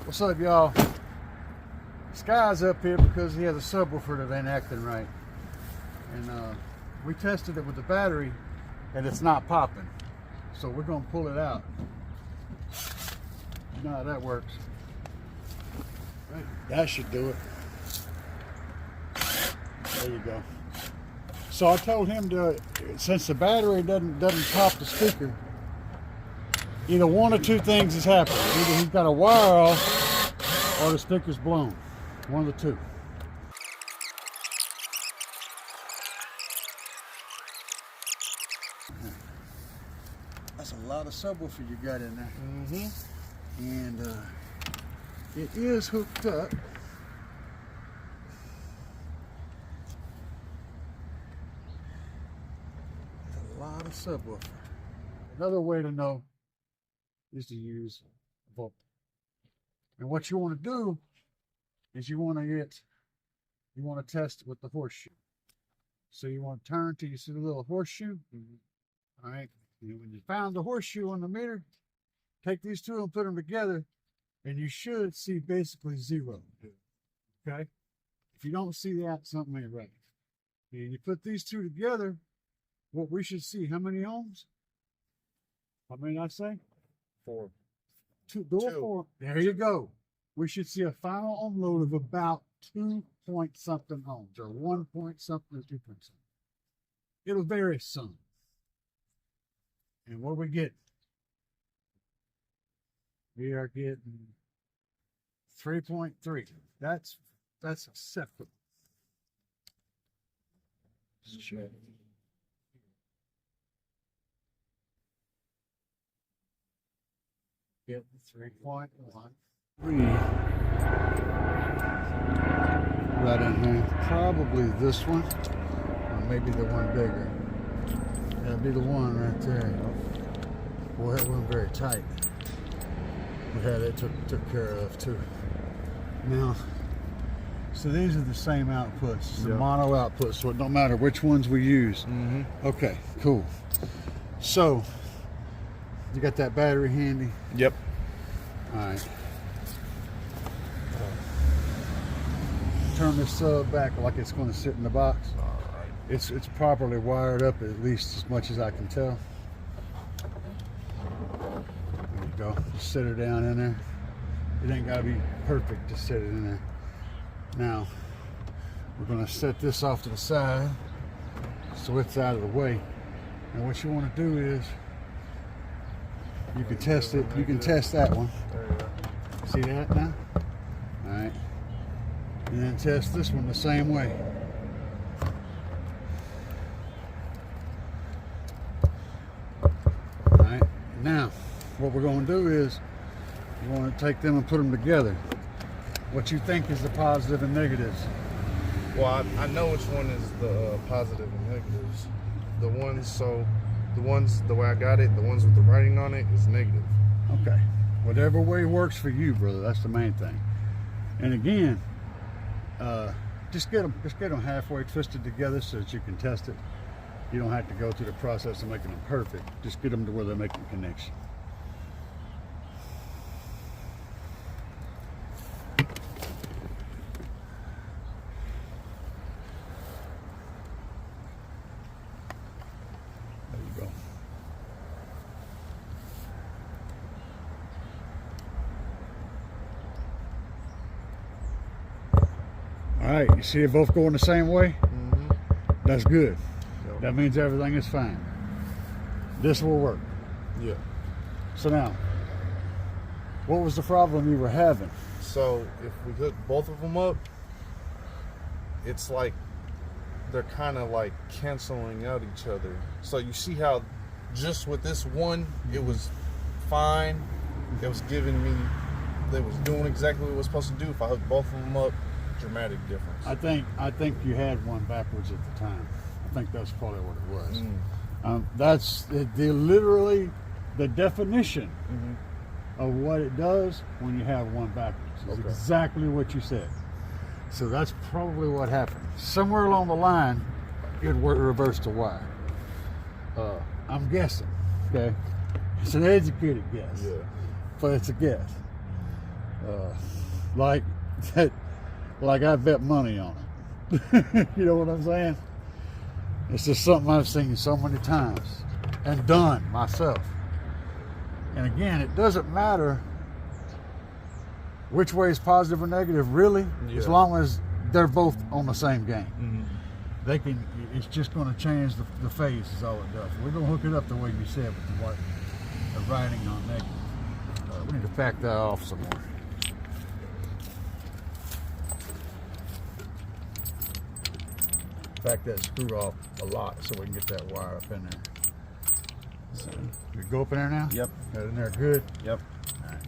What's up, y'all? Sky's up here because he has a subwoofer that ain't acting right. And we tested it with the battery and it's not popping. So we're gonna pull it out. You know how that works. Right. That should do it. There you go. So I told him to, since the battery doesn't pop the speaker, either one or two things has happened. Either he's got a wire off or the speaker's blown. One of the two. That's a lot of subwoofer you got in there. Mm-hmm. And it is hooked up. That's a lot of subwoofer. Another way to know is to use a volt. And what you want to do is you want to test it with the horseshoe. So you want to turn till you see the little horseshoe. Mm-hmm. All right. And when you found the horseshoe on the meter, take these two and put them together, and you should see basically zero. Okay. If you don't see that, something ain't right. And you put these two together, what we should see, how many ohms? How many did I say? 4. Two. There you go. We should see a final ohm load of about 2 point something ohms, or 1 point something or 2 point something. It'll vary some. And what we get? We are getting 3.3. That's acceptable. Sure. Get 3.1. Right in here. Probably this one, or maybe the one bigger. That'd be the one right there. Boy, it wasn't very tight. We had it took care of too. Now, so these are the same outputs, the mono outputs, so it don't matter which ones we use. Mm-hmm. Okay, cool. So, you got that battery handy? Yep. All right. Turn this sub back like it's going to sit in the box. All right. It's properly wired up, at least as much as I can tell. There you go. Just set her down in there. It ain't got to be perfect to set it in there. Now, we're going to set this off to the side so it's out of the way. And what you want to do is, you can test it. You can test that one. See that now? All right. And then test this one the same way. All right. Now, what we're going to do is, you want to take them and put them together. What you think is the positive and negatives? Well, I know which one is the positive and negatives. The way I got it, the ones with the writing on it is negative. Okay. Whatever way works for you, brother. That's the main thing. And again, just get them halfway twisted together so that you can test it. You don't have to go through the process of making them perfect. Just get them to where they're making a connection. There you go. All right, you see it both going the same way? Mm-hmm. That's good. Yep. That means everything is fine. This will work. Yeah. So now, what was the problem you were having? So if we hook both of them up, it's like they're kind of like canceling out each other. So you see how just with this one, it was fine. It was giving me, it was doing exactly what it was supposed to do. If I hooked both of them up, dramatic difference. I think you had one backwards at the time. I think that's probably what it was. That's literally the definition of what it does when you have one backwards. It's exactly what you said. So that's probably what happened. Somewhere along the line, it reversed to wire. I'm guessing. Okay, it's an educated guess. Yeah. But it's a guess. like that, like I bet money on it. You know what I'm saying? It's just something I've seen so many times and done myself. And again, it doesn't matter which way is positive or negative, really, as long as they're both on the same game. They can. It's just going to change the phase is all it does. We're going to hook it up the way you said with the writing on negative. We need to back that off some more. Back that screw off a lot so we can get that wire up in there. So, you go up in there now? Yep. Got it in there good? Yep. All right.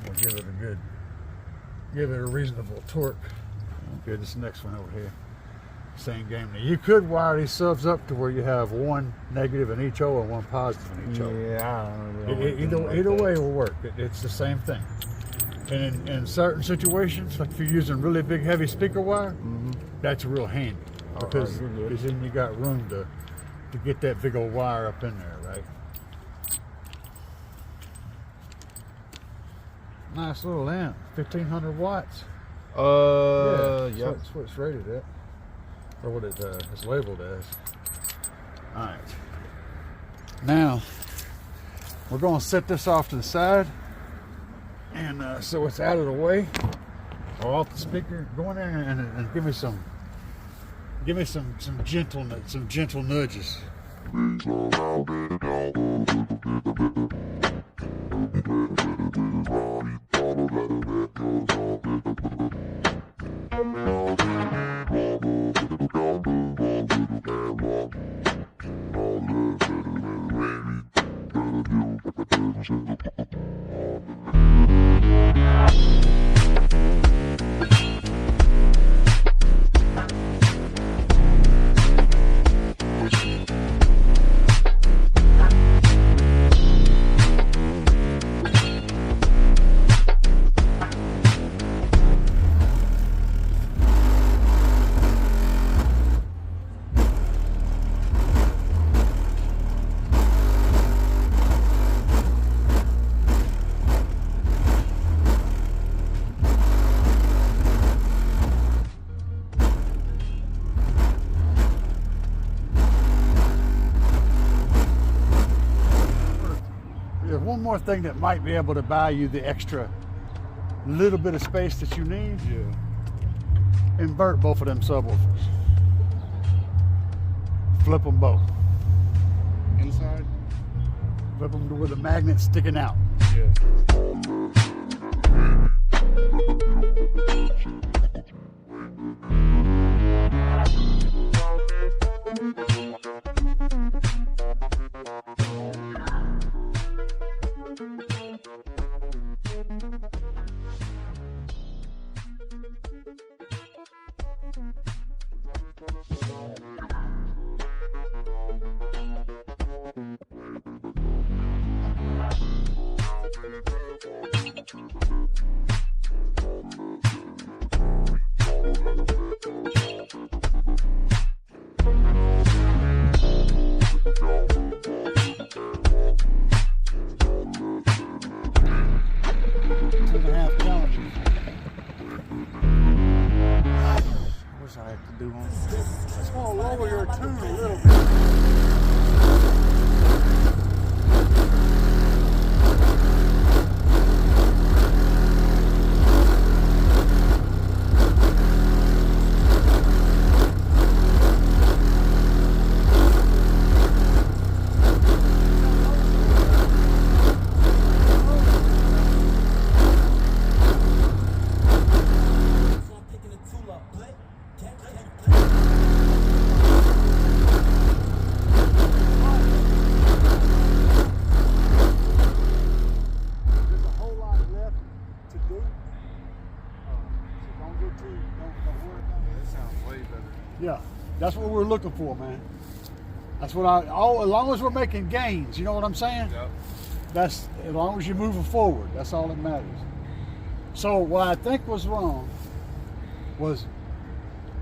We'll give it a reasonable torque. Okay, this next one over here. Same game. Now you could wire these subs up to where you have one negative in each O and one positive in each O. Yeah, I don't know. Either way will work. It's the same thing. And in certain situations, like if you're using really big, heavy speaker wire, that's real handy because then you got room to get that big old wire up in there, right? Nice little amp, 1500 watts. Yeah. That's what it's rated at, or what it's labeled as. All right. Now we're going to set this off to the side. And so it's out of the way, or off the speaker. Go in there and give me some gentle nudges. One more thing that might be able to buy you the extra little bit of space that you need. Invert both of them subwoofers. Flip them both. Inside? Flip them to where the magnet's sticking out. Yeah. I have to do on this. Just want to lower your tune a little bit. Yeah, that's what we're looking for, man. That's what as long as we're making gains, you know what I'm saying? Yep. That's, as long as you're moving forward, that's all that matters. So what I think was wrong was,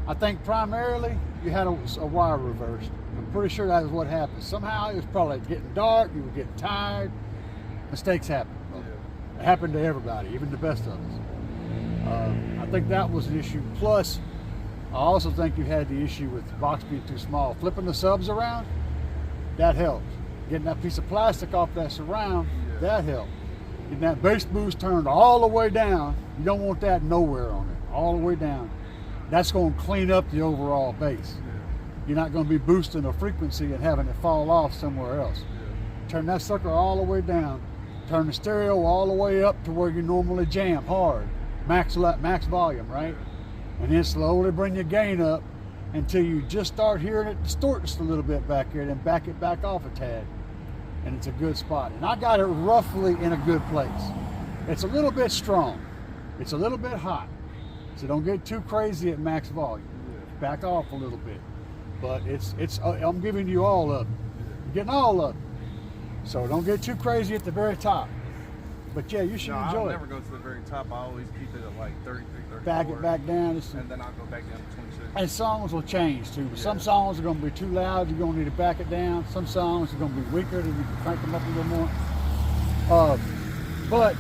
I think primarily you had a wire reversed. I'm pretty sure that is what happened. Somehow it was probably getting dark, you were getting tired. Mistakes happen. It happened to everybody, even the best of us. I think that was an issue. Plus, I also think you had the issue with the box being too small. Flipping the subs around, that helps. Getting that piece of plastic off that surround, that helped. Getting that bass boost turned all the way down, you don't want that nowhere on it, all the way down. That's going to clean up the overall bass. You're not going to be boosting a frequency and having it fall off somewhere else. Turn that sucker all the way down. Turn the stereo all the way up to where you normally jam hard. Max volume, right? And then slowly bring your gain up until you just start hearing it distort just a little bit back here, then back it back off a tad. And it's a good spot. And I got it roughly in a good place. It's a little bit strong. It's a little bit hot. So don't get too crazy at max volume. Back off a little bit. But I'm giving you all of it. You're getting all of it. So don't get too crazy at the very top. But yeah, you should enjoy I'll it. never go to the very top. I always keep it at like 33, 34. Back it back down. And then I'll go back down to 26. And songs will change too. Some songs are going to be too loud. You're going to need to back it down. Some songs are going to be weaker. Then you can crank them up a little more. But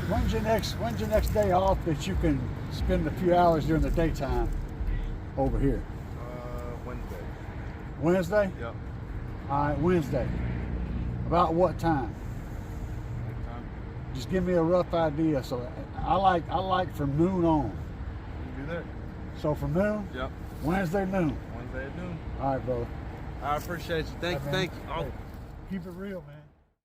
when's your next day off that you can spend a few hours during the daytime over here? Wednesday. Wednesday? Yep. All right, Wednesday. About what time? Time. Just give me a rough idea. So I like from noon on. You can do that. So from noon? Yep. Wednesday noon. Wednesday at noon. All right, brother. I appreciate you. Thank you. Hey, man. Thank you. Hey, keep it real, man.